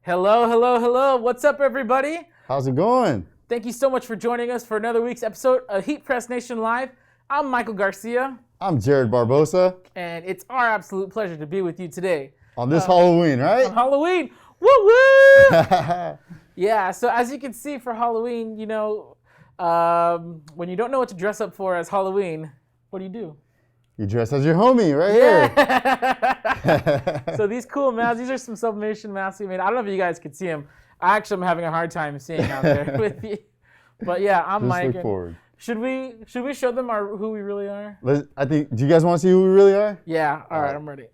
Hello, hello, hello. What's up, everybody? How's it going? Thank you so much for joining us for another week's episode of HeatPressNation Live. I'm Michael Garcia. I'm Jared Barbosa. And it's our absolute pleasure to be with you today. On this Halloween, right? On Halloween. Woo woo! Yeah, so as you can see for Halloween, when you don't know what to dress up for as Halloween, what do? You dress as your homie right here. So these cool masks, these are some sublimation masks we made. I don't know if you guys could see them. I actually am having a hard time seeing out there with you. But yeah, I'm Just Mike. look forward. Should we show them who we really are? Do you guys want to see who we really are? Yeah, all right, I'm ready.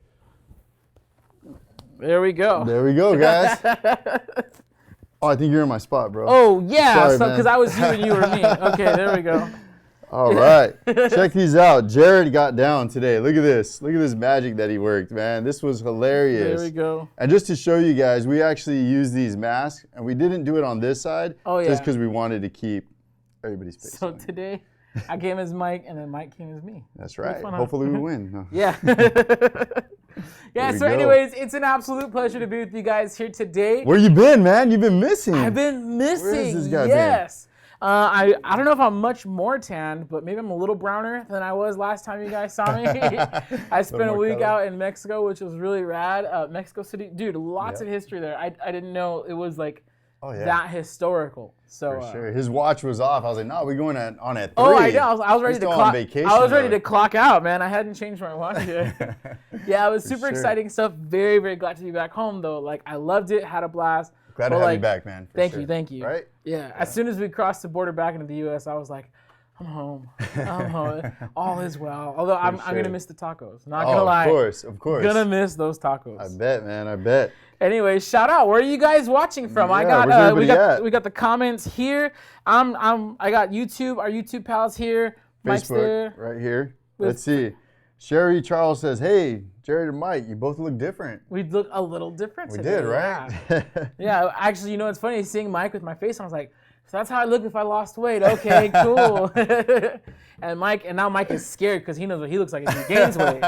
There we go. There we go, guys. Oh, I think you're in my spot, bro. Oh, yeah, Sorry, because I was you and you were me. Okay, there we go. All right. Check these out. Jared got down today. Look at this. Look at this magic that he worked, man. This was hilarious. There we go. And just to show you guys, we actually used these masks, and we didn't do it on this side just because we wanted to keep everybody's face. So today, I came as Mike, and then Mike came as me. That's right. Hopefully we win. No. Yeah. Yeah, so anyways, it's an absolute pleasure to be with you guys here today. Where you been, man? You've been missing. I've been missing. Where has this guy yes. I don't know if I'm much more tanned, but maybe I'm a little browner than I was last time you guys saw me. I spent a week out in Mexico, which was really rad. Mexico City, dude, lots of history there. I didn't know it was like that historical. So for sure. His watch was off. I was like, no, we're going on at 3. Oh, I know. I was ready to clock. Vacation, I was ready to clock out, man. I hadn't changed my watch yet. Yeah, it was super exciting stuff. Very, very glad to be back home, though. Like, I loved it. Had a blast. Glad to have you back, man. Thank you. Right? Yeah. As soon as we crossed the border back into the U.S., I was like, I'm home. I'm home. All is well. Although I'm gonna miss the tacos. Not gonna lie. Of course. Gonna miss those tacos. I bet, man. I bet. Anyway, shout out. Where are you guys watching from? Yeah, we got the comments here. I got YouTube. Our YouTube pals here. Mike's there. Right here. Let's see. Sherry Charles says, "Hey, Jared and Mike, you both look different." We look a little different today. We did, right? Yeah. Actually, it's funny seeing Mike with my face. I was like, so that's how I look if I lost weight. Okay, cool. And now Mike is scared because he knows what he looks like if he gains weight.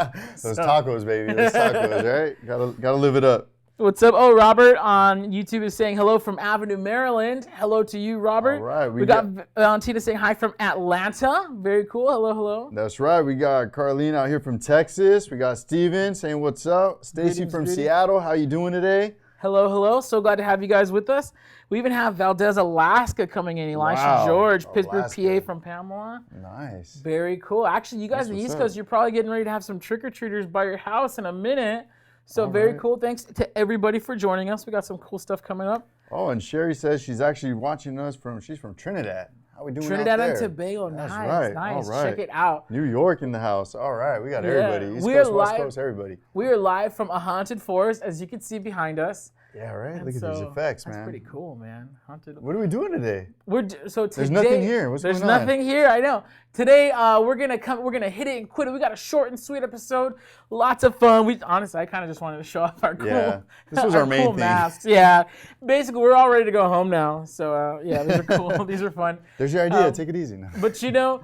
Those tacos, baby. Those tacos, right? Gotta live it up. What's up? Oh, Robert on YouTube is saying hello from Avenue, Maryland. Hello to you, Robert. All right. We got Valentina saying hi from Atlanta. Very cool. Hello, hello. That's right. We got Carlene out here from Texas. We got Steven saying what's up. Stacy from Seattle. How you doing today? Hello, hello. So glad to have you guys with us. We even have Valdez, Alaska coming in. Elisha George, Pittsburgh, PA from Pamela. Nice. Very cool. Actually, you guys in the East Coast, you're probably getting ready to have some trick-or-treaters by your house in a minute. So very cool. Thanks to everybody for joining us. We got some cool stuff coming up. Oh, and Sherry says she's actually watching us she's from Trinidad. How we doing Trinidad out there? and Tobago. That's nice, right. nice. All right. Check it out. New York in the house. All right. We got everybody. East Coast, West Coast, everybody. We are live from a haunted forest, as you can see behind us. Yeah, right. Look at these effects, man. That's pretty cool, man. Haunted. What are we doing today? There's nothing here. What's going on? There's nothing here. I know. Today we're gonna hit it and quit it. We got a short and sweet episode. Lots of fun. Honestly, I kind of just wanted to show off our cool. Yeah, this was our main thing. Masks. Yeah. Basically, we're all ready to go home now. So yeah, these are cool. These are fun. There's your idea. Take it easy now. But you know,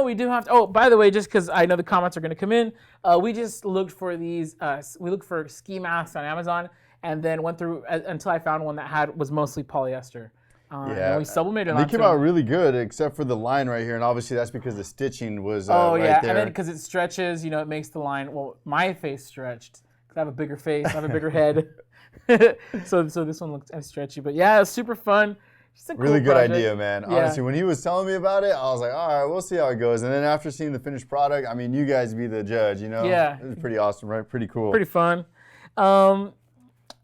we do have to. Oh, by the way, just because I know the comments are gonna come in, we just looked for these. We looked for ski masks on Amazon. And then went through until I found one that was mostly polyester. And we sublimated onto They came out really good, except for the line right here, and obviously that's because the stitching was right there. And then because it stretches, it makes the line. Well, my face stretched because I have a bigger face, I have a bigger head, so this one looks stretchy. But yeah, it was super fun. Just a cool really good project. idea, man. Yeah. Honestly, when he was telling me about it, I was like, all right, we'll see how it goes. And then after seeing the finished product, I mean, you guys be the judge, Yeah. It was pretty awesome, right? Pretty cool. Pretty fun.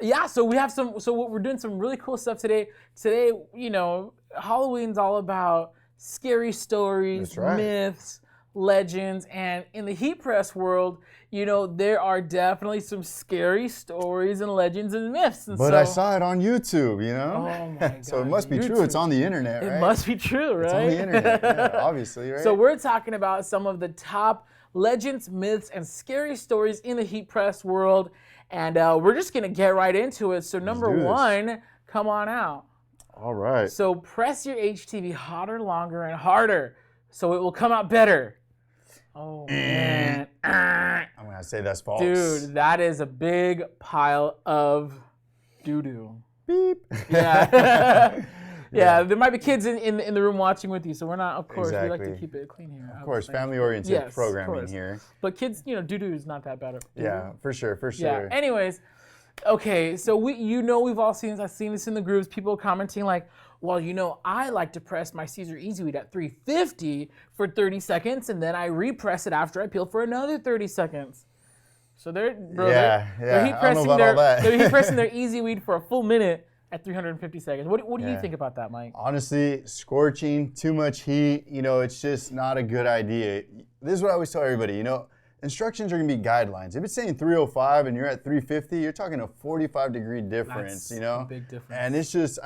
Yeah, so we're doing some really cool stuff today. Today, Halloween's all about scary stories, myths, legends, and in the heat press world, there are definitely some scary stories and legends and myths. But I saw it on YouTube, Oh my God. So it must be true. It's on the internet, right? It must be true, right? It's on the internet, yeah, obviously, right? So we're talking about some of the top legends, myths, and scary stories in the heat press world. And we're just going to get right into it. So number one, come on out. All right. So press your HTV hotter, longer, and harder so it will come out better. Oh, man. I'm going to say that's false. Dude, that is a big pile of doo-doo. beep. Yeah. Yeah, there might be kids in the room watching with you, so we're not, of course, we like to keep it clean here. Of course, family-oriented programming here. But kids, doo-doo is not that bad. Yeah, for sure. Yeah, anyways, okay, so we've all seen this. I've seen this in the groups, people commenting like, well, I like to press my Caesar Easy Weed at 350 for 30 seconds, and then I repress it after I peel for another 30 seconds. So they're heat pressing their Easy Weed for a full minute at 350 seconds. What do you think about that, Mike? Honestly, scorching, too much heat, it's just not a good idea. This is what I always tell everybody, instructions are going to be guidelines. If it's saying 305 and you're at 350, you're talking a 45-degree difference, That's a big difference. And it's just,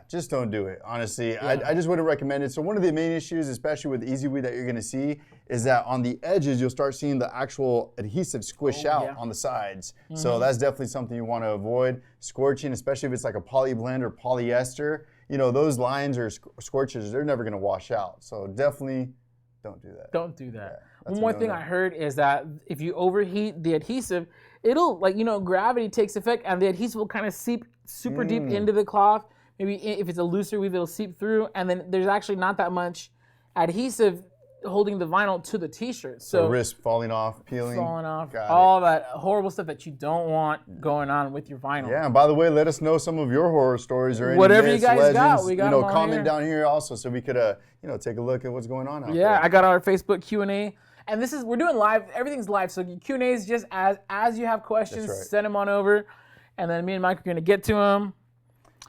just don't do it, honestly. Yeah. I just wouldn't recommend it. So one of the main issues, especially with Easy Weed that you're going to see, is that on the edges, you'll start seeing the actual adhesive squish out on the sides. Mm-hmm. So that's definitely something you want to avoid. Scorching, especially if it's like a poly blend or polyester, those lines or scorches, they're never going to wash out. So definitely don't do that. Don't do that. Yeah, one more thing I heard is that if you overheat the adhesive, it'll, gravity takes effect and the adhesive will kind of seep super deep into the cloth. Maybe if it's a looser weave, it'll seep through, and then there's actually not that much adhesive holding the vinyl to the t-shirt. So risk falling off, peeling. All that horrible stuff that you don't want going on with your vinyl. Yeah, and by the way, let us know some of your horror stories or any whatever myths, you guys legends, got. We got them comment here. down here also so we could take a look at what's going on out there. Yeah, I got our Facebook Q&A. And we're doing live, everything's live. So Q&A is just as you have questions, send them on over. And then me and Mike are going to get to them.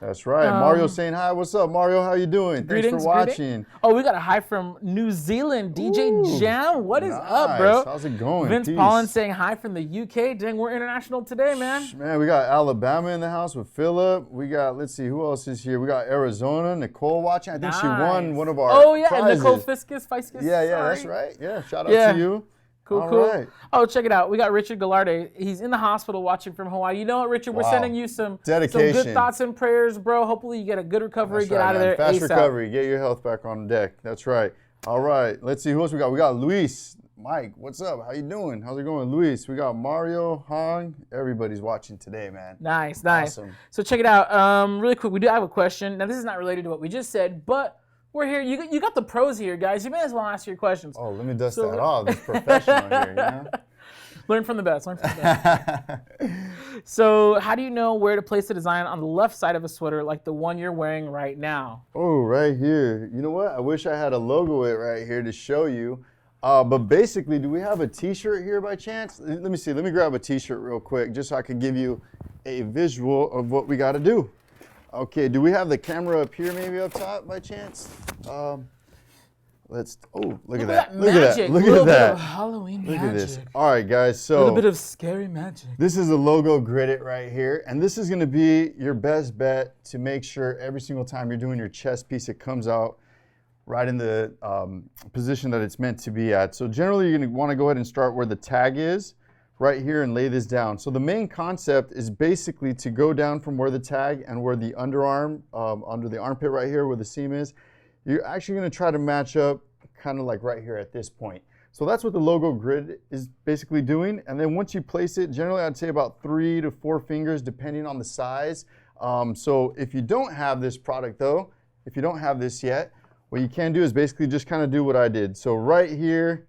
That's right. Mario's saying hi. What's up, Mario? How you doing? Thanks for watching. Oh, we got a hi from New Zealand. DJ Jam. What is up, bro? How's it going? Vince Pollen saying hi from the UK. Dang, we're international today, man. Man, we got Alabama in the house with Philip. We got, let's see, who else is here? We got Arizona. Nicole watching. I think she won one of our prizes. Nicole Fiskus. Yeah, that's right. Yeah, shout out to you. Cool. Right. Oh, check it out. We got Richard Gallarde. He's in the hospital watching from Hawaii. You know what, Richard? We're sending you some good thoughts and prayers, bro. Hopefully you get a good recovery. Get out of there Fast ASAP. Recovery. Get your health back on deck. That's right. All right. Let's see who else we got. We got Luis. Mike, what's up? How you doing? How's it going, Luis? We got Mario, Hong. Everybody's watching today, man. Nice. Awesome. So check it out. Really quick, we do have a question. Now, this is not related to what we just said, but we're here. You got the pros here, guys. You may as well ask your questions. Oh, let me dust that off. This professional here, Learn from the best. So how do you know where to place the design on the left side of a sweater like the one you're wearing right now? Oh, right here. You know what? I wish I had a logo it right here to show you. But basically, do we have a t-shirt here by chance? Let me see. Let me grab a t-shirt real quick just so I can give you a visual of what we got to do. Okay, do we have the camera up here maybe up top by chance? Look at that. Look at that. Halloween magic. Look at this. All right, guys, so a little bit of scary magic. This is a logo gridded right here, and this is gonna be your best bet to make sure every single time you're doing your chest piece, it comes out right in the position that it's meant to be at. So generally, you're gonna wanna go ahead and start where the tag is, right here, and lay this down. So the main concept is basically to go down from where the tag and where the underarm, under the armpit right here where the seam is, you're actually gonna try to match up kind of like right here at this point. So that's what the logo grid is basically doing. And then once you place it, generally I'd say about 3 to 4 fingers depending on the size. So if you don't have this product though, if you don't have this yet, what you can do is basically just kind of do what I did. So right here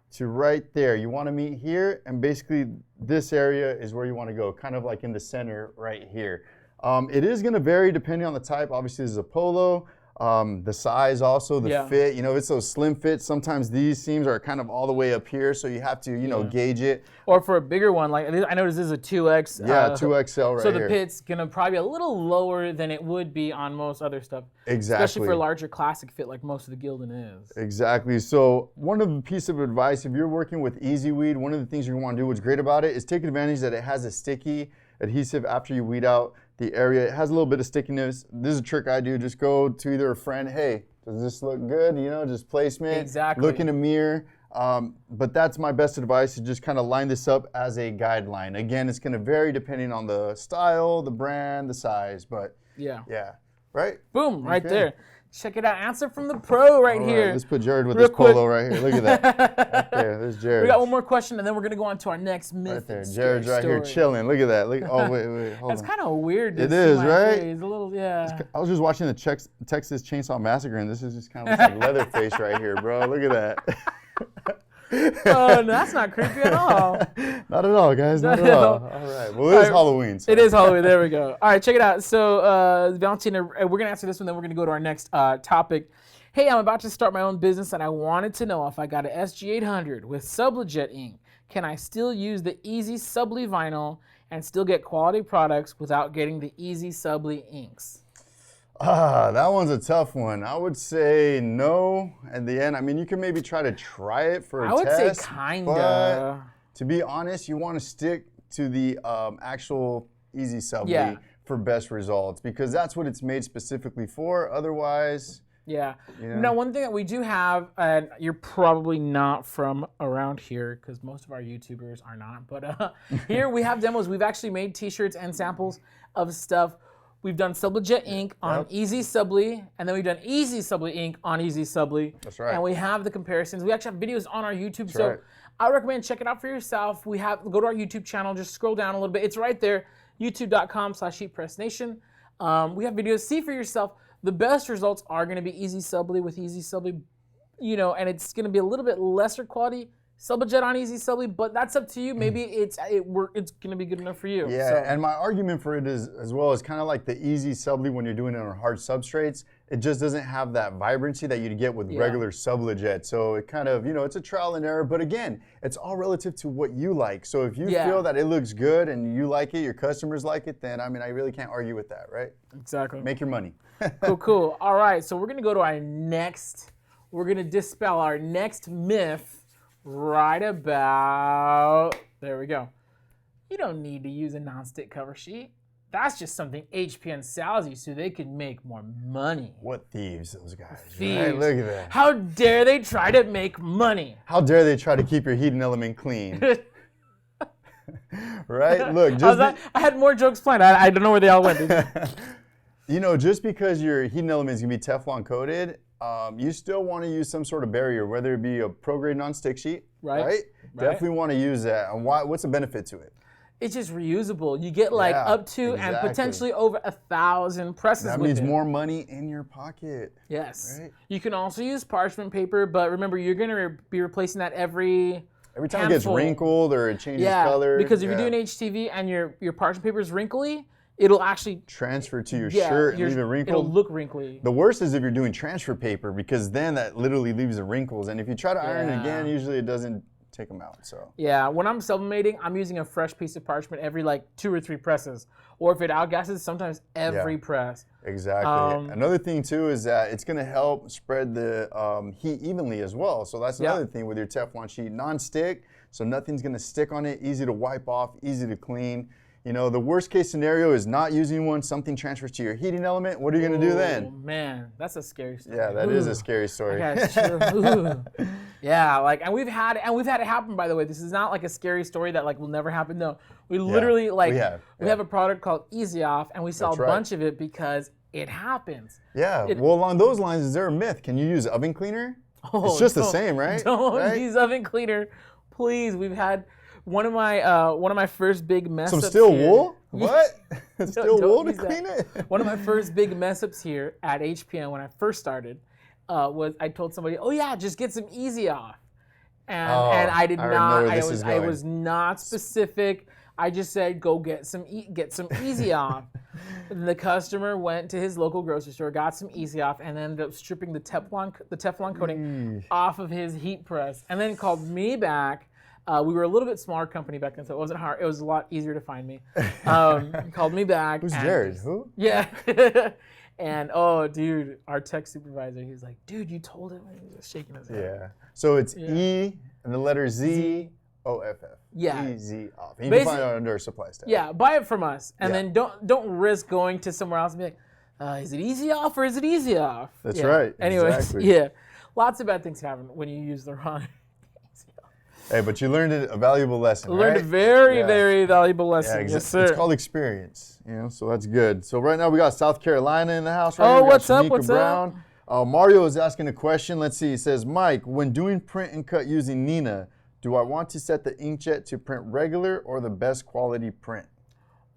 to right there, you want to meet here, and basically this area is where you want to go, kind of like in the center right here. It is going to vary depending on the type. Obviously this is a polo. The size also, the fit, if it's those slim fits, sometimes these seams are kind of all the way up here, so you have to, gauge it. Or for a bigger one, like I noticed this is a 2X. Yeah, 2XL right here. So the pit's gonna probably be a little lower than it would be on most other stuff. Exactly. Especially for a larger classic fit like most of the Gildan is. Exactly. So one of the piece of advice, if you're working with Easy Weed, one of the things you want to do, what's great about it, is take advantage that it has a sticky adhesive after you weed out the area. It has a little bit of stickiness. This is a trick I do. Just go to either a friend, hey, does this look good? Just placement. Exactly. Look in a mirror. But that's my best advice, to just kind of line this up as a guideline. Again, it's going to vary depending on the style, the brand, the size, but yeah. Right? Boom, right there. Check it out. Answer from the pro right here. Let's put Jared with Real his polo right here. Look at that. Right there. There's Jared. We got one more question, and then we're going to go on to our next myth. Right there. Jared's right here chilling. Look at that. Look. Oh, wait. Hold on. That's kind of weird. It is, right? Face. A little, yeah. I was just watching the Texas Chainsaw Massacre, and this is just kind of like Leatherface right here, bro. Look at that. Oh, no, that's not creepy at all. Not at all, guys. Not at all. All right. Well, it is Halloween. So. It is Halloween. There we go. All right, check it out. So, Valentina, we're going to answer this one, then we're going to go to our next topic. Hey, I'm about to start my own business, and I wanted to know if I got an SG800 with Sublejet ink, can I still use the Easy Subly vinyl and still get quality products without getting the Easy Subly inks? That one's a tough one. I would say no. At the end, I mean, you can maybe try it for a test. I would say kinda. But to be honest, you want to stick to the actual Easy Subly for best results because that's what it's made specifically for. Otherwise, yeah. Now, one thing that we do have, and you're probably not from around here because most of our YouTubers are not, but here we have demos. We've actually made T-shirts and samples of stuff. We've done Sublejet ink on Easy Subly, and then we've done Easy Subly ink on Easy Subly. That's right. And we have the comparisons. We actually have videos on our YouTube, so I recommend check it out for yourself. Go to our YouTube channel, just scroll down a little bit. It's right there, youtube.com/HeatPressNation. We have videos. See for yourself. The best results are going to be Easy Subly with Easy Subly, and it's going to be a little bit lesser quality. Sublejet on Easy Subly, but that's up to you. Maybe it's going to be good enough for you. Yeah, and my argument for it is as well is kind of like the Easy Subly when you're doing it on hard substrates. It just doesn't have that vibrancy that you'd get with regular Sublejet. So it kind of, it's a trial and error. But again, it's all relative to what you like. So if you feel that it looks good and you like it, your customers like it, then I really can't argue with that, right? Exactly. Make your money. Cool. All right, so we're going to go to we're going to dispel our next myth. Right about, there we go. You don't need to use a nonstick cover sheet. That's just something HPN sells you so they can make more money. What thieves, those guys. Thieves. Right? Look at that. How dare they try to make money? How dare they try to keep your heating element clean? Right? Look, I had more jokes planned. I don't know where they all went. Just because your heating element is going to be Teflon coated, you still want to use some sort of barrier, whether it be a pro-grade non-stick sheet, right? Definitely want to use that. And what's the benefit to it? It's just reusable. You get up to and potentially over 1,000 presses with it. That means more money in your pocket. Yes. Right? You can also use parchment paper, but remember, you're going to be replacing that every time it gets wrinkled or it changes color. Because if you're doing HTV and your parchment paper is wrinkly, it'll actually transfer to your shirt and leave it wrinkled. It'll look wrinkly. The worst is if you're doing transfer paper because then that literally leaves the wrinkles. And if you try to iron it again, usually it doesn't take them out. So yeah, when I'm sublimating, I'm using a fresh piece of parchment every 2 or 3 presses. Or if it outgasses, sometimes every press. Exactly. Another thing too is that it's going to help spread the heat evenly as well. So that's another thing with your Teflon sheet. Non-stick, so nothing's going to stick on it. Easy to wipe off, easy to clean. The worst case scenario is not using one, something transfers to your heating element. What are you going to do then? Oh, man, that's a scary story. Yeah, that is a scary story. Yeah, true. Yeah, and we've had it happen, by the way. This is not a scary story that will never happen. No, we literally we have a product called Easy Off, and we sell a bunch of it because it happens. Yeah, well, along those lines, is there a myth? Can you use oven cleaner? It's just the same, right? Don't use oven cleaner, please. We've had one of my first big mess ups. Some steel wool? What? Steel wool to clean it? One of my first big mess ups here at HPN when I first started was I told somebody, oh yeah, just get some Easy Off. And I did not. I was not specific. I just said go get some Easy Off. And the customer went to his local grocery store, got some Easy Off, and ended up stripping the Teflon coating off of his heat press, and then called me back. We were a little bit smaller company back then, so it wasn't hard. It was a lot easier to find me. He called me back. Who's Jared? Who? Yeah. And dude, our tech supervisor, he was like, dude, you told him. He was just shaking his head. Yeah. So it's E and the letter Z O F F. Yeah. Easy Off. And you can find it under our supply tab. Yeah. Buy it from us, and then don't risk going to somewhere else and be like, is it Easy Off or is it Easy Off? That's right. Anyways, lots of bad things happen when you use the wrong. Hey, but you learned a valuable lesson, right? Learned a very, very valuable lesson. Yeah, yes, sir. It's called experience, so that's good. So right now we got South Carolina in the house, right? Oh, we got what's up? Shanika What's Brown. Mario is asking a question. Let's see. He says, Mike, when doing print and cut using Nina, do I want to set the inkjet to print regular or the best quality print?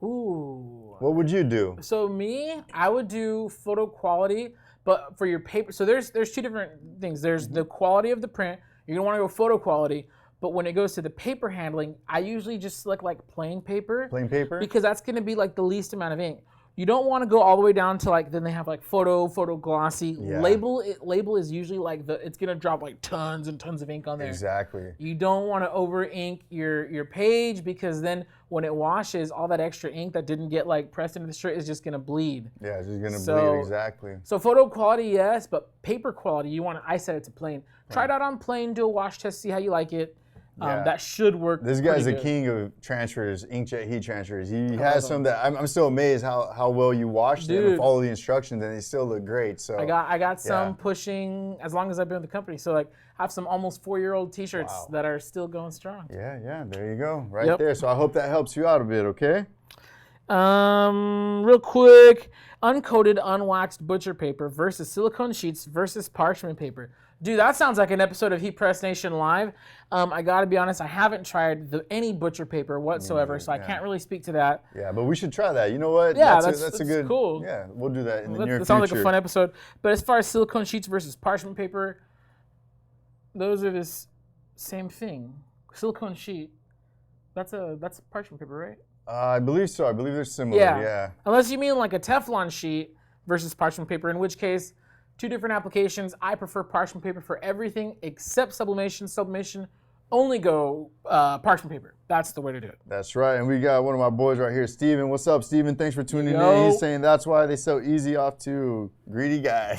Ooh. What would you do? So me, I would do photo quality, but for your paper. So there's two different things. There's the quality of the print. You're gonna want to go photo quality. But when it goes to the paper handling, I usually just select like plain paper. Plain paper? Because that's gonna be like the least amount of ink. You don't want to go all the way down to like, then they have like photo glossy. Yeah. Label is usually like it's gonna drop like tons and tons of ink on there. Exactly. You don't want to over ink your page because then when it washes, all that extra ink that didn't get like pressed into the shirt is just gonna bleed. Yeah, it's just gonna bleed, exactly. So photo quality, yes, but paper quality, I set it to plain. Try it out on plain, do a wash test, see how you like it. That should work. This guy's the king of transfers, inkjet heat transfers. He has some that I'm still amazed how well you washed them and follow the instructions, and they still look great. So I got some pushing as long as I've been with the company. So like I have some almost 4-year-old T-shirts that are still going strong. Yeah, there you go, right there. So I hope that helps you out a bit, okay? Real quick, uncoated, unwaxed butcher paper versus silicone sheets versus parchment paper. Dude, that sounds like an episode of HeatPressNation Live. I gotta be honest, I haven't tried any butcher paper whatsoever, so I can't really speak to that. Yeah, but we should try that. You know what? Yeah, that's a good. Cool. Yeah, we'll do that in the near future. That sounds like a fun episode. But as far as silicone sheets versus parchment paper, those are the same thing. Silicone sheet, that's parchment paper, right? I believe so. I believe they're similar. Yeah. Unless you mean like a Teflon sheet versus parchment paper, in which case. Two different applications. I prefer parchment paper for everything except sublimation. Sublimation, only go parchment paper. That's the way to do it. That's right. And we got one of my boys right here, Steven. What's up, Steven? Thanks for tuning in. He's saying that's why they so easy off to greedy guy.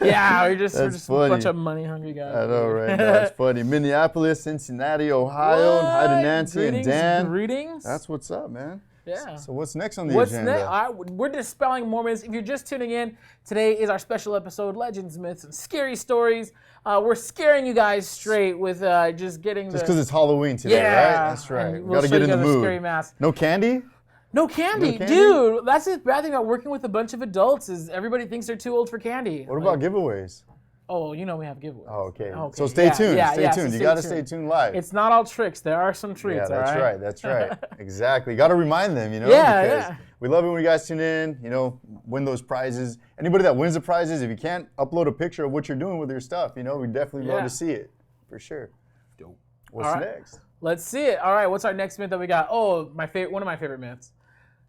Yeah, we're just a bunch of money hungry guys. I know, right? That's funny. Minneapolis, Cincinnati, Ohio. Hi to Nancy and Dan. Greetings. That's what's up, man. Yeah. So what's next on the agenda? We're dispelling more myths. If you're just tuning in, today is our special episode, Legends, Myths, and Scary Stories. We're scaring you guys straight with just getting Just because it's Halloween today, right? That's right. We'll Gotta get in the mood. Scary mask. No candy? No candy? Dude, that's the bad thing about working with a bunch of adults is everybody thinks they're too old for candy. What about giveaways? Oh, you know we have giveaways. Oh, okay. So stay tuned. Stay tuned. You got to stay tuned live. It's not all tricks. There are some treats. Yeah, all right? That's right. Exactly. Got to remind them, because we love it when you guys tune in, win those prizes. Anybody that wins the prizes, if you can't upload a picture of what you're doing with your stuff, we definitely love to see it, for sure. Dope. What's next? Let's see it. All right, what's our next myth that we got? Oh, one of my favorite myths.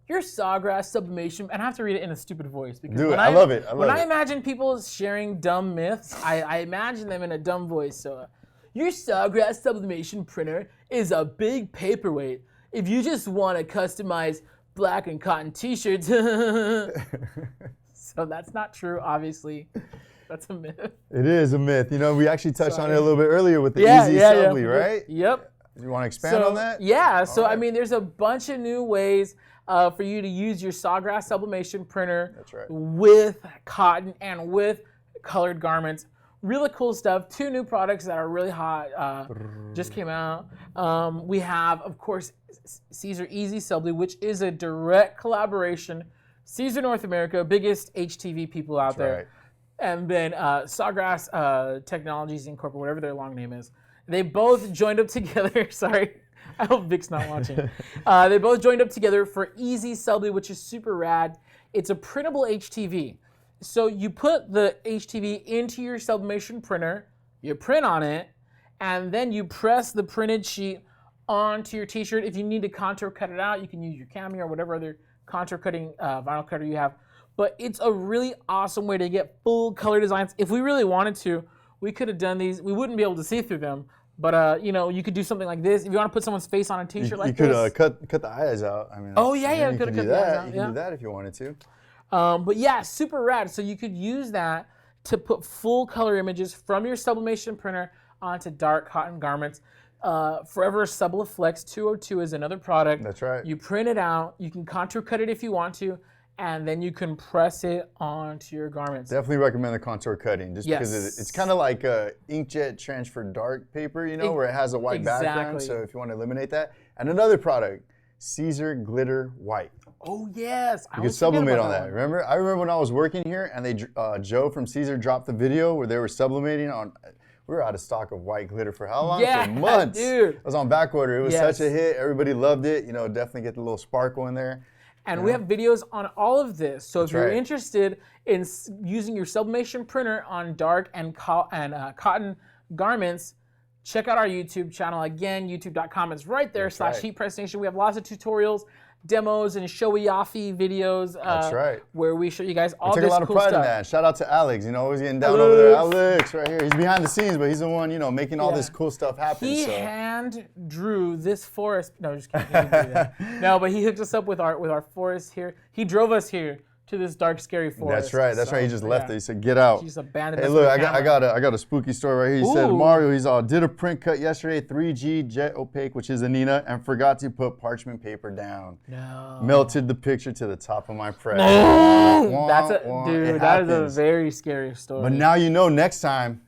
Your sawgrass sublimation, and I have to read it in a stupid voice because I love it. When I imagine people sharing dumb myths, I imagine them in a dumb voice. So, your sawgrass sublimation printer is a big paperweight. If you just want to customize black and cotton T-shirts, so that's not true. Obviously, that's a myth. It is a myth. We actually touched on it a little bit earlier with the easy assembly, right? Yep. You want to expand on that? Yeah. So I mean, there's a bunch of new ways. For you to use your sawgrass sublimation printer with cotton and with colored garments. Really cool stuff. 2 new products that are really hot just came out. We have, of course, Caesar Easy Subly, which is a direct collaboration. Caesar North America, biggest HTV people out there. Right. And then Sawgrass Technologies Incorporated, whatever their long name is. They both joined up together. Sorry. I hope Vic's not watching. They both joined up together for Easy Subly, which is super rad. It's a printable HTV. So you put the HTV into your sublimation printer, you print on it, and then you press the printed sheet onto your T-shirt. If you need to contour cut it out, you can use your Cameo or whatever other contour cutting vinyl cutter you have. But it's a really awesome way to get full color designs. If we really wanted to, we could have done these. We wouldn't be able to see through them. But you could do something like this. If you want to put someone's face on a T-shirt like this. You could cut the eyes out. I mean. Oh yeah, you could do that. You can do that if you wanted to. But yeah, super rad. So you could use that to put full color images from your sublimation printer onto dark cotton garments. Forever Subliflex 202 is another product. That's right. You print it out. You can contour cut it if you want to. And then you can press it onto your garments. Definitely recommend the contour cutting, just because it's kind of like a inkjet transfer dark paper, where it has a white background. So if you want to eliminate that. And another product, Caesar Glitter White. Oh yes, You could sublimate on that. Remember? I remember when I was working here, and they Joe from Caesar dropped the video where they were sublimating on. We were out of stock of white glitter for how long? Yeah, for months. dude. It was on back order. It was such a hit. Everybody loved it. You know, definitely get the little sparkle in there. And we have videos on all of this. So if you're interested in using your sublimation printer on dark and cotton garments, check out our YouTube channel. Again, youtube.com. It's right there, /HeatPressNation. We have lots of tutorials, demos, and showy-offy videos. Where we show you guys all this cool stuff. We take a lot of pride in that. Shout out to Alex. You know, always getting down over there. Alex, right here. He's behind the scenes, but he's the one, you know, making all this cool stuff happen. He hand drew this forest. No, just kidding. He didn't do that. No, but he hooked us up with our forest here. He drove us here to this dark, scary forest. That's right. That's right. He just left it. He said, "Get out." He just abandoned us. Hey, look, I got a spooky story right here. He said Mario, he's did a print cut yesterday, 3G jet opaque, which is Anina, and forgot to put parchment paper down. No. Melted the picture to the top of my press. No. That is a very scary story. But now you know. Next time,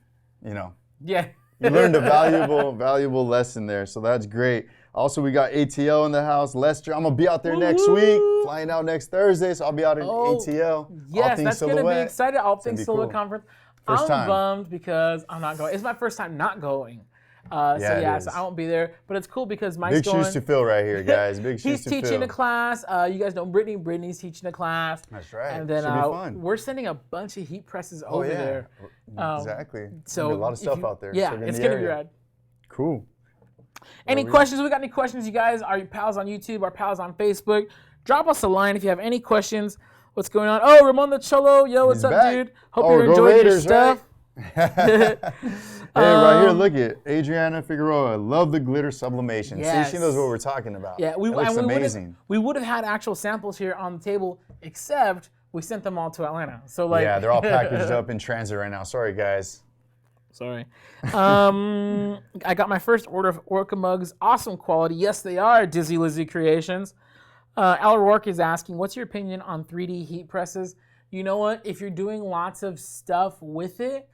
you know. Yeah. You learned a valuable lesson there. So that's great. Also, we got ATL in the house. Lester, I'm going to be out there next week, flying out next Thursday, so I'll be out in ATL. Yes, that's going to be exciting. All Things Silhouette Conference. I'm bummed because I'm not going. It's my first time not going. So I won't be there. But it's cool because Mike's going. Big shoes to fill right here, guys. Big shoes to fill. He's teaching a class. You guys know Brittany. Brittany's teaching a class. That's right. And then we're sending a bunch of heat presses over there. Exactly. So a lot of stuff out there. Yeah, it's going to be rad. Cool. Any questions? We got any questions, you guys? Our pals on YouTube, our pals on Facebook. Drop us a line if you have any questions. What's going on? Oh, Ramon the Cholo. Yo, what's up, dude? Hope you're enjoying your stuff. Hey, right here, look at Adriana Figueroa. Love the glitter sublimation. Yes. See, she knows what we're talking about. Yeah, it looks amazing. We would have had actual samples here on the table, except we sent them all to Atlanta. So they're all packaged up in transit right now. Sorry, guys. Sorry. I got my first order of Orca mugs. Awesome quality. Yes, they are. Dizzy Lizzy Creations. Al Rourke is asking, what's your opinion on 3D heat presses? You know what? If you're doing lots of stuff with it,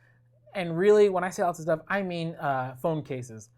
and really, when I say lots of stuff, I mean phone cases.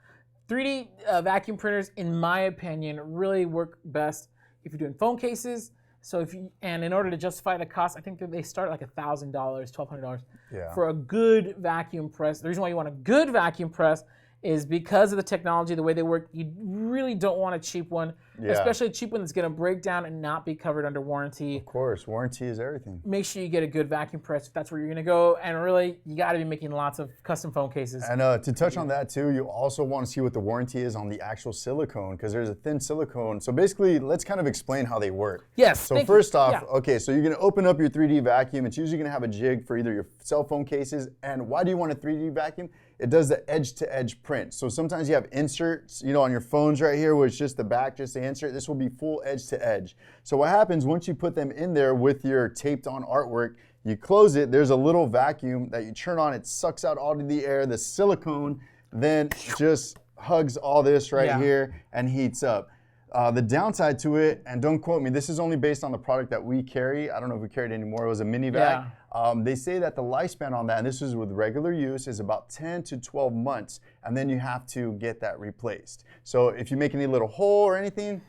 3D vacuum printers, in my opinion, really work best if you're doing phone cases. So in order to justify the cost, I think that they start like $1,000, $1,200 for a good vacuum press. The reason why you want a good vacuum press is because of the technology, the way they work. You really don't want a cheap one, especially a cheap one that's going to break down and not be covered under warranty. Of course, warranty is everything. Make sure you get a good vacuum press if that's where you're going to go. And really, you got to be making lots of custom phone cases. And to touch on that too, you also want to see what the warranty is on the actual silicone, because there's a thin silicone. So basically, let's kind of explain how they work. Yes. So first off, okay, so you're going to open up your 3D vacuum. It's usually going to have a jig for either your cell phone cases. And why do you want a 3D vacuum? It does the edge-to-edge print. So sometimes you have inserts, you know, on your phones right here where it's just the back, just the insert. This will be full edge-to-edge. So what happens once you put them in there with your taped-on artwork, you close it, there's a little vacuum that you turn on, it sucks out all of the air, the silicone then just hugs all this right here and heats up. The downside to it, and don't quote me, this is only based on the product that we carry. I don't know if we carry it anymore. It was a mini vac. They say that the lifespan on that, and this is with regular use, is about 10 to 12 months, and then you have to get that replaced. So if you make any little hole or anything,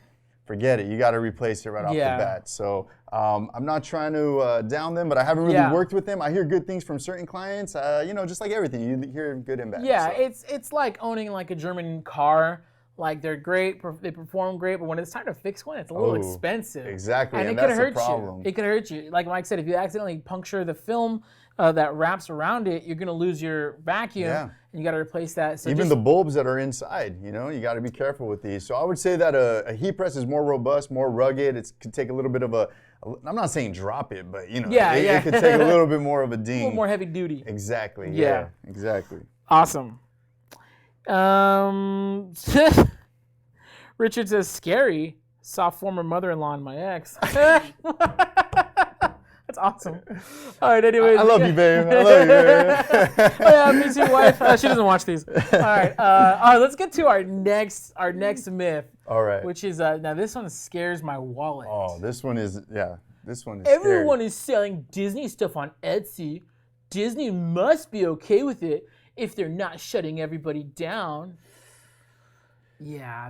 forget it. You got to replace it right off the bat. So I'm not trying to down them, but I haven't really worked with them. I hear good things from certain clients. You know, just like everything, you hear good and bad. Yeah, so. It's like owning like a German car. Like they're great, they perform great, but when it's time to fix one, it's a little expensive. Exactly, and it could hurt you. It could hurt you. Like Mike said, if you accidentally puncture the film that wraps around it, you're gonna lose your vacuum, and you got to replace that. So even the bulbs that are inside, you know, you got to be careful with these. So I would say that a heat press is more robust, more rugged. It could take a little bit of I'm not saying drop it, but you know, it could take a little bit more of a ding. A little more heavy duty. Exactly. Yeah. Exactly. Awesome. Richard says, scary. Saw former mother-in-law in my ex. That's awesome. All right, anyways. I love you, babe. I love you, babe. Oh, yeah, me too, wife. She doesn't watch these. All right, let's get to our next myth. All right. Which is, now this one scares my wallet. Oh, this one is Everyone scary. is selling Disney stuff on Etsy. Disney must be okay with it if they're not shutting everybody down. Yeah,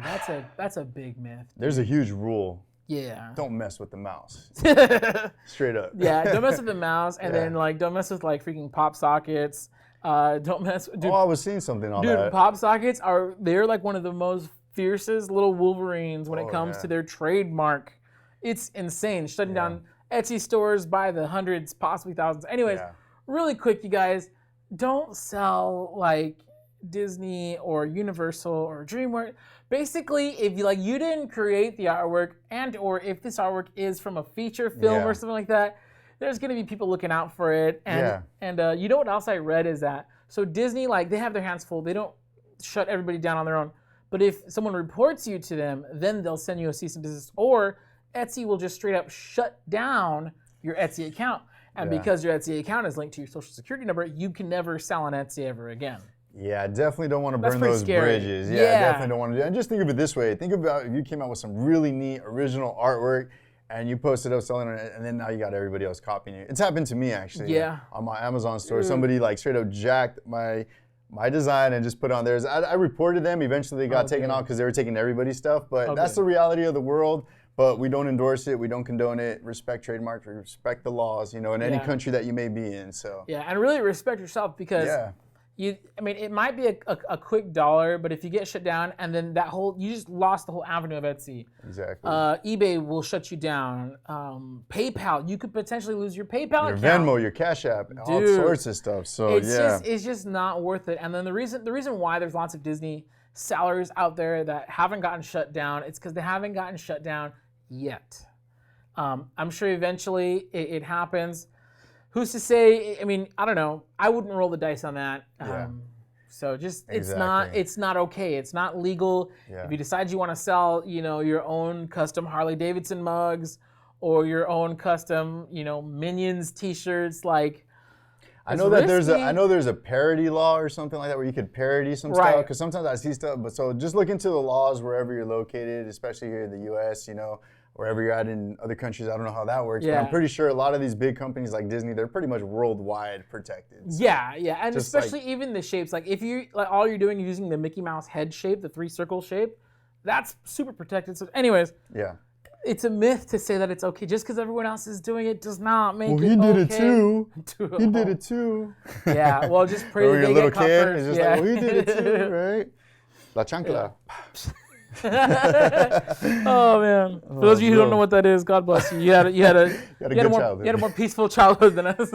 that's a big myth. There's a huge rule Yeah. Don't mess with the mouse. Straight up. Yeah, don't mess with the mouse, and then like don't mess with like freaking pop sockets. Don't mess. Dude, I was seeing something on that. Pop sockets they're like one of the most fiercest little wolverines when it comes to their trademark. It's insane. Shutting down Etsy stores by the hundreds, possibly thousands. Anyways, really quick, you guys, don't sell like Disney or Universal or DreamWorks. Basically, if you didn't create the artwork, and or if this artwork is from a feature film or something like that, there's gonna be people looking out for it. And you know what else I read is that so Disney, like, they have their hands full. They don't shut everybody down on their own. But if someone reports you to them, then they'll send you a cease and desist, or Etsy will just straight up shut down your Etsy account. And because your Etsy account is linked to your social security number, you can never sell on Etsy ever again. Yeah, definitely don't want to burn those bridges. Yeah, definitely don't want to do that. And just think of it this way. Think about if you came out with some really neat original artwork and you posted up selling it, and then now you got everybody else copying you. It's happened to me actually. Yeah. On my Amazon store, somebody like straight up jacked my design and just put on theirs. I reported them. Eventually they got taken off because they were taking everybody's stuff. But that's the reality of the world. But we don't endorse it. We don't condone it. Respect trademarks. Respect the laws. In any country that you may be in. So. Yeah, and really respect yourself because. Yeah. It might be a quick dollar, but if you get shut down and then you just lost the whole avenue of Etsy. Exactly. eBay will shut you down. PayPal, you could potentially lose your PayPal your account. Your Venmo, your Cash App, all sorts of stuff. So it's just not worth it. And then the reason why there's lots of Disney sellers out there that haven't gotten shut down, it's because they haven't gotten shut down yet. I'm sure eventually it happens. Who's to say? I don't know. I wouldn't roll the dice on that. So just it's not okay. It's not legal. Yeah. If you decide you want to sell, your own custom Harley Davidson mugs or your own custom, Minions T-shirts, like. I know that there's a parody law or something like that where you could parody some stuff, because sometimes I see stuff. But so just look into the laws wherever you're located, especially here in the U.S. Wherever you're at in other countries, I don't know how that works, but I'm pretty sure a lot of these big companies like Disney, they're pretty much worldwide protected. So and especially even the shapes. Like if you all you're doing is using the Mickey Mouse head shape, the 3-circle shape, that's super protected. So, anyways, it's a myth to say that it's okay just because everyone else is doing it does not make it okay. Well, he did it too. He did it too. Yeah, well, just pray that they get caught first. It's just like, well, he did it too, right? La chancla. Oh man! For those of you who don't know what that is, God bless you. You had a more peaceful childhood than us.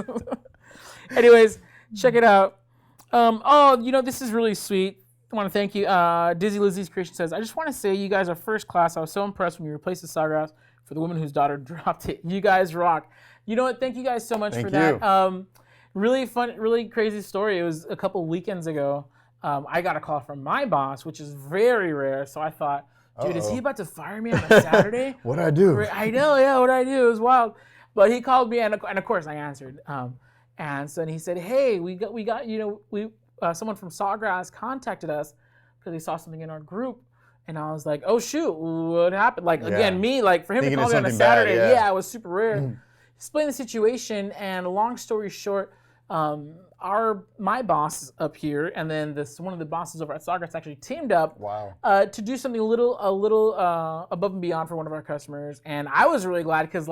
Anyways, check it out. This is really sweet. I want to thank you. Dizzy Lizzie's Creation says, I just want to say you guys are first class. I was so impressed when you replaced the sawgrass for the woman whose daughter dropped it. You guys rock. You know what? Thank you guys so much for that. Really fun, really crazy story. It was a couple weekends ago. I got a call from my boss, which is very rare. So I thought, dude, is he about to fire me on a Saturday? What'd I do? I know, yeah, what'd I do? It was wild. But he called me, and of course I answered. And so he said, hey, we got someone from Sawgrass contacted us because they saw something in our group. And I was like, oh, shoot, what happened? Like, again, me, like, for him to call me on a Saturday, it was super rare. Explain the situation, and long story short, my boss up here and then one of the bosses over at Sawgrass actually teamed up to do something a little above and beyond for one of our customers. And I was really glad because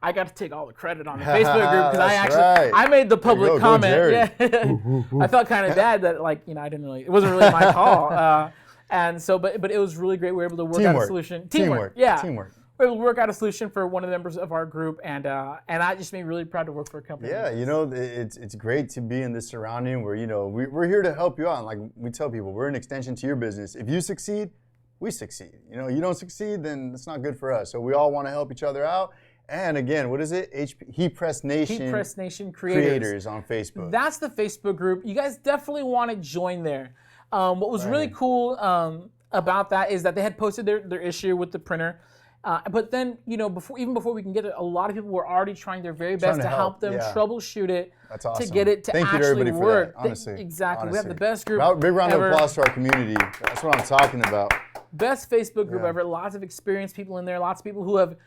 I got to take all the credit on the Facebook group because I made the public comment. I felt kind of bad that I didn't really, it wasn't really my call. And so, but it was really great. We were able to work out a solution. Teamwork. Teamwork. We were able to work out a solution for one of the members of our group, and that just made me really proud to work for a company. Yeah, it's great to be in this surrounding where we're here to help you out. And like we tell people, we're an extension to your business. If you succeed, we succeed. You don't succeed, then it's not good for us. So we all want to help each other out. And again, what is it? HeatPressNation. HeatPressNation Creators on Facebook. That's the Facebook group. You guys definitely want to join there. What was really cool about that is that they had posted their issue with the printer. But then, before we can get it, a lot of people were already trying their very best to help them troubleshoot it. That's awesome. To get it to Thank you to actually everybody work. For that, honestly. Exactly. We have the best group Big round of applause to our community. That's what I'm talking about. Best Facebook group ever. Lots of experienced people in there. Lots of people who have,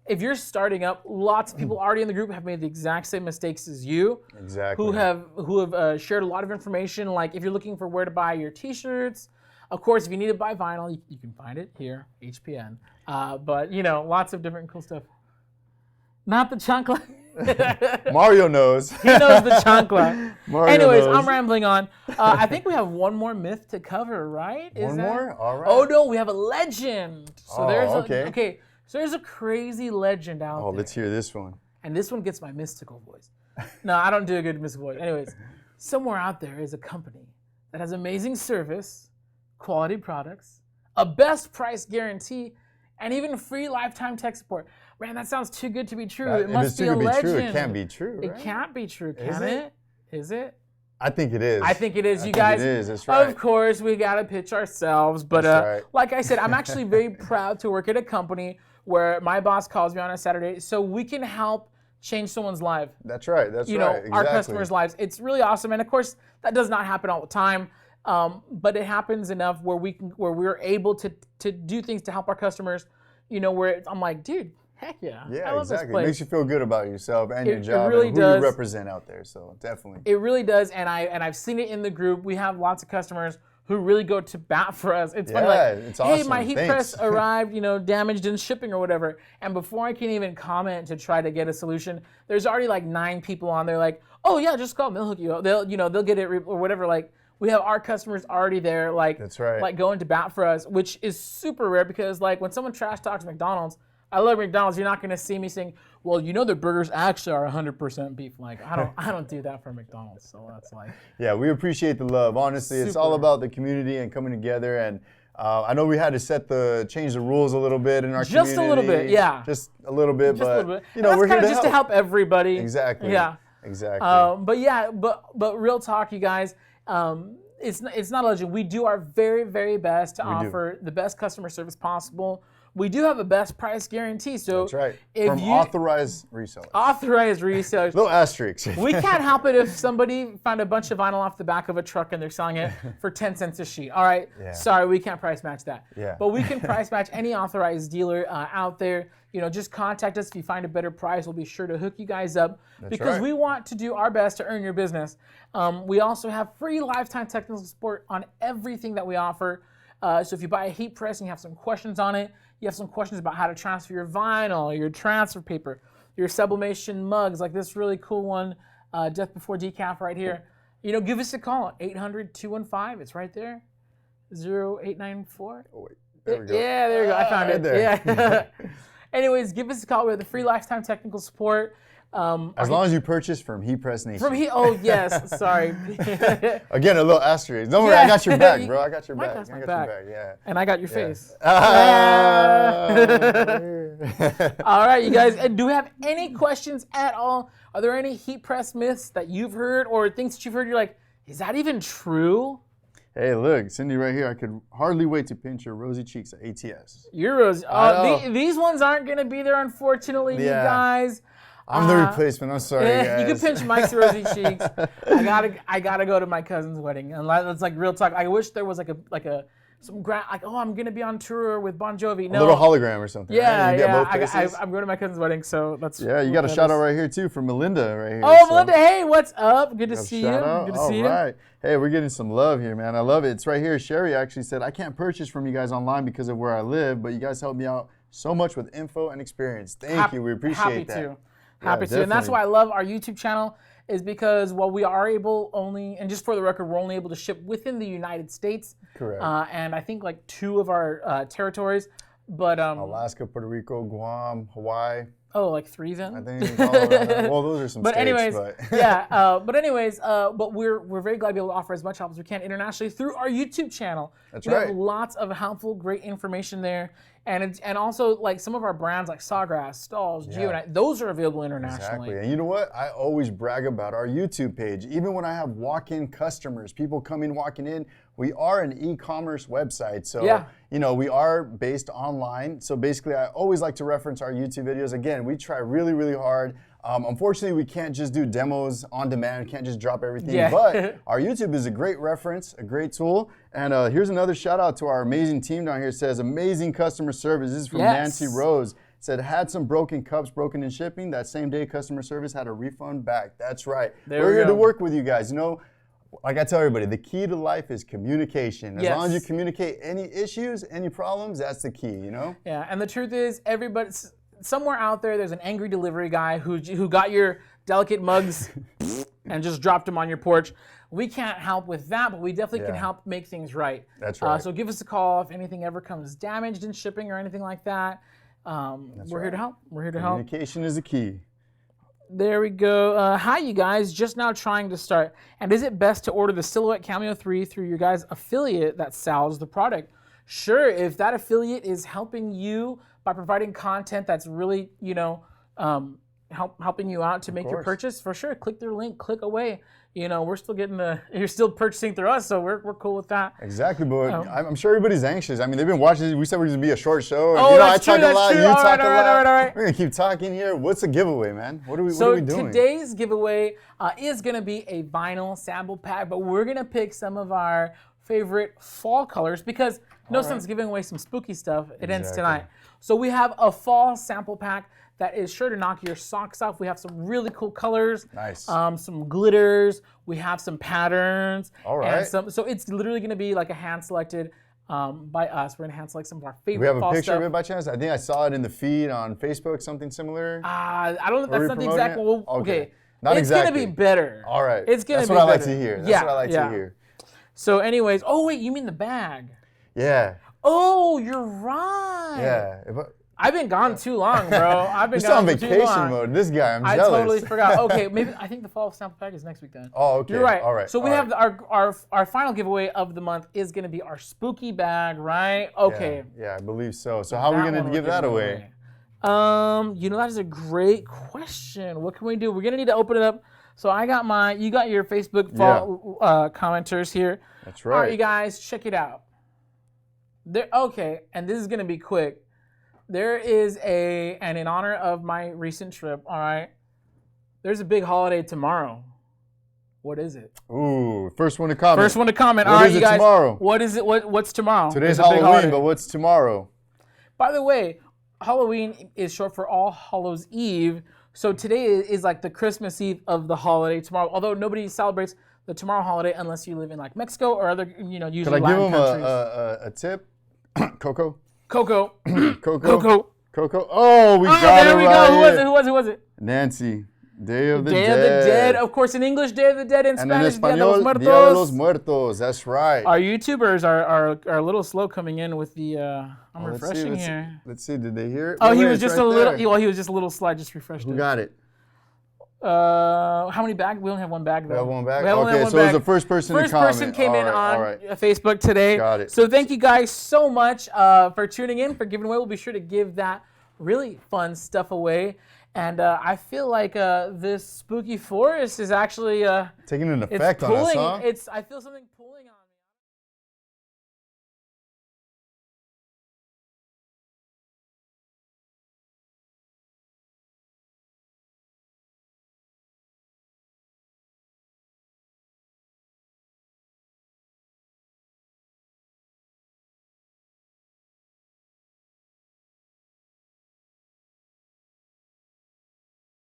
if you're starting up, lots of people already in the group have made the exact same mistakes as you. Exactly. Who have shared a lot of information. Like if you're looking for where to buy your T-shirts, Of course, if you need to buy vinyl, you can find it here, HPN. But, you know, lots of different cool stuff. Not the chancla. Mario knows. He knows the chancla. Anyways, knows. I'm rambling on. I think we have one more myth to cover, right? One more? All right. Oh, no, we have a legend. So okay. So there's a crazy legend out there. Oh, let's hear this one. And this one gets my mystical voice. No, I don't do a good mystical voice. Anyways, somewhere out there is a company that has amazing service, quality products, a best price guarantee, and even free lifetime tech support. Man, that sounds too good to be true. It must be a legend. True, it can't be true, right? It can't be true, can it? Is it? I think it is. I think it is. You guys, it is. That's right. Of course, we got to pitch ourselves. But right. Like I said, I'm actually very proud to work at a company where my boss calls me on a Saturday so we can help change someone's life. That's right. That's right. Exactly. Our customers' lives. It's really awesome. And of course, that does not happen all the time. But it happens enough where we're able to do things to help our customers. You know, where I'm like, dude, heck yeah. Yeah, I love exactly. this place. It makes you feel good about yourself and your job really and who does. you represent out there. So definitely. It really does, and I've seen it in the group. We have lots of customers who really go to bat for us. It's funny, like, it's awesome. Hey, my heat press arrived, damaged in shipping or whatever. And before I can even comment to try to get a solution, there's already like 9 people on there like, oh yeah, just call them, they'll hook you up. They'll get it or whatever. Like, we have our customers already there, like, that's right. Like going to bat for us, which is super rare because like when someone trash talks McDonald's, I love McDonald's. You're not going to see me saying, well, their burgers actually are 100% beef. Like, I don't do that for McDonald's. So that's like. Yeah, we appreciate the love. Honestly, it's all about the community and coming together. And I know we had to change the rules a little bit in our community. Just a little bit, yeah. Just a little bit, just but a little bit. we're here to help everybody. Exactly. Yeah. Exactly. But real talk, you guys. It's not a legend. We do our very, very best to offer the best customer service possible. We do have a best price guarantee. So that's right. From authorized resellers. Authorized resellers. Little asterisks. We can't help it if somebody found a bunch of vinyl off the back of a truck and they're selling it for 10 cents a sheet. All right. Yeah. Sorry, we can't price match that. Yeah. But we can price match any authorized dealer out there. Just contact us if you find a better price. We'll be sure to hook you guys up because we want to do our best to earn your business. We also have free lifetime technical support on everything that we offer. So if you buy a heat press and you have some questions on it, you have some questions about how to transfer your vinyl, your transfer paper, your sublimation mugs, like this really cool one, Death Before Decaf right here. Give us a call, 800-215. It's right there, 0894. Oh, wait. There we go. Yeah, there you go. I found it. There. Yeah. Anyways, give us a call. We have the free lifetime technical support. As long as you purchase from HeatPressNation. Oh, yes. Sorry. Again, a little asterisk. Don't worry, I got your back, bro. I got your back. I got your back. Yeah. And I got your face. Ah. All right, you guys. Do we have any questions at all? Are there any heat press myths that you've heard or things that you've heard you're like, is that even true? Hey, look, Cindy right here. I could hardly wait to pinch your rosy cheeks at ATS. Your rosy. These ones aren't going to be there, unfortunately, you guys. I'm the replacement. I'm sorry, guys. You can pinch Mike's rosy cheeks. I gotta go to my cousin's wedding, and that's like real talk. I wish there was I'm gonna be on tour with Bon Jovi. No, a little hologram or something. Yeah, right? I'm going to my cousin's wedding, so that's. Yeah, you got a shout out right here too from Melinda right here. Oh, Melinda, hey, what's up? Good to see you. Good to see you. All right. Hey, we're getting some love here, man. I love it. It's right here. Sherry actually said, I can't purchase from you guys online because of where I live, but you guys help me out so much with info and experience. Thank you. We appreciate that. Happy to. And that's why I love our YouTube channel is because while we are able only, and just for the record, we're only able to ship within the United States. Correct. And I think like 2 of our territories, but Alaska, Puerto Rico, Guam, Hawaii. Oh, like 3 then? I think well, those are some but states. Anyways, but but we're very glad to be able to offer as much help as we can internationally through our YouTube channel. That's we right. have lots of helpful, great information there. And also like some of our brands like Sawgrass, Stalls, Geonite, those are available internationally. Exactly. And you know what? I always brag about our YouTube page. Even when I have walk-in customers, people walking in, we are an e-commerce website. So, we are based online. So basically, I always like to reference our YouTube videos. Again, we try really, really hard. Unfortunately, we can't just do demos on demand. We can't just drop everything. Yeah. But our YouTube is a great reference, a great tool. And here's another shout out to our amazing team down here. It says, amazing customer service. This is from Nancy Rose. It said, had some broken cups broken in shipping. That same day, customer service had a refund back. That's right. We're here to work with you guys. Like I tell everybody, the key to life is communication. As Yes. long as you communicate any issues, any problems, that's the key, you know? Yeah, and the truth is, somewhere out there, there's an angry delivery guy who got your delicate mugs and just dropped them on your porch. We can't help with that, but we definitely can help make things right. That's right. So give us a call if anything ever comes damaged in shipping or anything like that. We're here to help. We're here to help. Communication is the key. There we go. Hi, you guys. Just now trying to start. And is it best to order the Silhouette Cameo 3 through your guys' affiliate that sells the product? Sure, if that affiliate is helping you by providing content that's really, helping you out to make your purchase, for sure, click their link, click away. We're still you're still purchasing through us, so we're cool with that. Exactly, but I'm sure everybody's anxious. I mean, they've been watching. We said we're going to be a short show. Oh, that's I true, talk a lot, true. you talk a lot. All right. We're going to keep talking here. What's the giveaway, man? What are we doing? Today's giveaway is going to be a vinyl sample pack, but we're going to pick some of our favorite fall colors because no sense giving away some spooky stuff. It ends tonight. So we have a fall sample pack that is sure to knock your socks off. We have some really cool colors. Nice. Some glitters. We have some patterns. All right. And so it's literally going to be like a hand-selected by us. We're going to hand-select some of our favorite We have a fall picture stuff. of it by chance? I think I saw it in the feed on Facebook, something similar. I don't know. That's not the exact one. Well, okay. Not it's exactly. going to be better. All right. It's going to be better. better. That's what I like to hear. That's what I like to hear. So anyways, oh wait, you mean the bag? Yeah. Oh, you're right. Yeah. I've been gone too long, bro. I've been You're gone on too vacation long. mode. This guy, I'm I jealous. totally forgot. Okay, maybe I think the fall sample pack is next week then. Oh, okay. You're right. All right. So we have our final giveaway of the month is going to be our spooky bag, right? Okay. Yeah, I believe so. So how are we going to give that away? That is a great question. What can we do? We're going to need to open it up. So you got your Facebook fall commenters here. That's right. All right, you guys, check it out. Okay, and this is going to be quick. There is and in honor of my recent trip, all right, there's a big holiday tomorrow. What is it? Ooh, first one to comment. First one to comment. What all right, is you it guys. Tomorrow? What is it? What's tomorrow? Today's Halloween, but what's tomorrow? By the way, Halloween is short for All Hallows Eve. So today is like the Christmas Eve of the holiday tomorrow. Although nobody celebrates the tomorrow holiday unless you live in like Mexico or other, usually Could I give Latin him countries. a tip? Coco. Coco. Coco. Oh, we got there it we right go. here. Who was it? Nancy. Day of the Day Dead. of the Dead. Of course, in English, Day of the Dead. In And Spanish, in Dia de Espanol, los Muertos. Dia de los Muertos. That's right. Our YouTubers are a little slow coming in with the. I'm refreshing here. Let's see. Did they hear it? Oh, he was just a little. Well, he was just a little slow. I just refreshed it. Who got it? How many bags? We only have one bag though. We have one bag? only Okay, have so one it was bag. the first person to comment. First person came in on right. Facebook today. Got it. So thank you guys so much for tuning in, for giving away. We'll be sure to give that really fun stuff away. And I feel like this spooky forest is actually taking an effect on us, huh? I feel something pulling on.